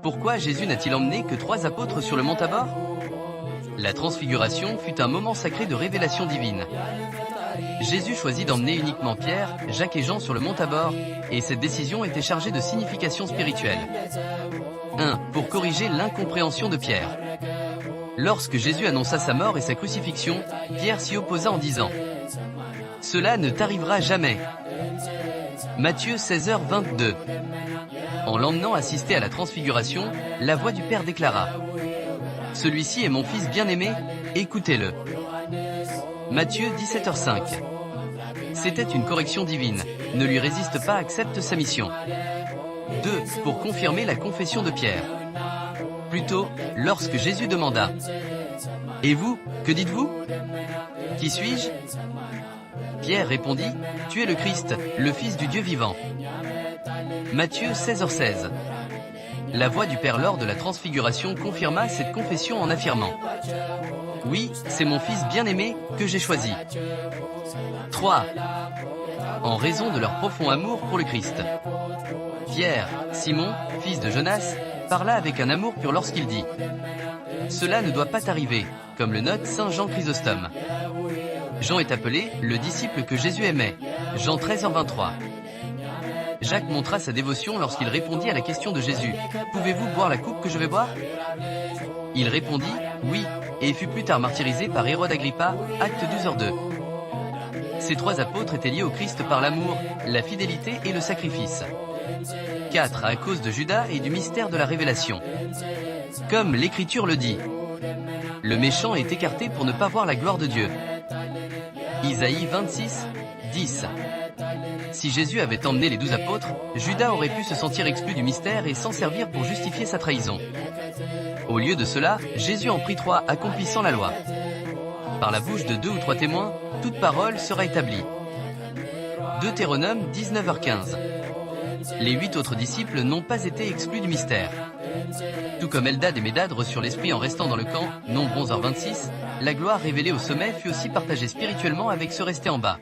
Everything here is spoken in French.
Pourquoi Jésus n'a-t-il emmené que 3 apôtres sur le mont Tabor? La transfiguration fut un moment sacré de révélation divine. Jésus choisit d'emmener uniquement Pierre, Jacques et Jean sur le mont Tabor, et cette décision était chargée de signification spirituelle. 1. Pour corriger l'incompréhension de Pierre. Lorsque Jésus annonça sa mort et sa crucifixion, Pierre s'y opposa en disant « Cela ne t'arrivera jamais ». Matthieu 16h22. En l'emmenant assister à la transfiguration, la voix du Père déclara « Celui-ci est mon Fils bien-aimé, écoutez-le ». Matthieu 17h05. C'était une correction divine. Ne lui résiste pas, accepte sa mission. 2. Pour confirmer la confession de Pierre. Plutôt, lorsque Jésus demanda « Et vous, que dites-vous? Qui suis-je » Pierre répondit « Tu es le Christ, le Fils du Dieu vivant ». Matthieu 16h16. La voix du Père lors de la transfiguration confirma cette confession en affirmant « Oui, c'est mon Fils bien-aimé que j'ai choisi ». 3. En raison de leur profond amour pour le Christ. Pierre, Simon, fils de Jonas, parla avec un amour pur lorsqu'il dit « Cela ne doit pas t'arriver », comme le note saint Jean Chrysostome. Jean est appelé « le disciple que Jésus aimait », Jean 13h23. Jacques montra sa dévotion lorsqu'il répondit à la question de Jésus « Pouvez-vous boire la coupe que je vais boire ?» Il répondit « Oui », et fut plus tard martyrisé par Hérode Agrippa, acte 12h2. Ces 3 apôtres étaient liés au Christ par l'amour, la fidélité et le sacrifice. 4. À cause de Judas et du mystère de la révélation. Comme l'Écriture le dit, le méchant est écarté pour ne pas voir la gloire de Dieu. Isaïe 26, 10. Si Jésus avait emmené les 12 apôtres, Judas aurait pu se sentir exclu du mystère et s'en servir pour justifier sa trahison. Au lieu de cela, Jésus en prit 3, accomplissant la loi. Par la bouche de 2 ou 3 témoins, toute parole sera établie. Deutéronome 19h15. Les 8 autres disciples n'ont pas été exclus du mystère. Tout comme Eldad et Médad reçurent l'Esprit en restant dans le camp, Nombre 11h26, la gloire révélée au sommet fut aussi partagée spirituellement avec ceux restés en bas.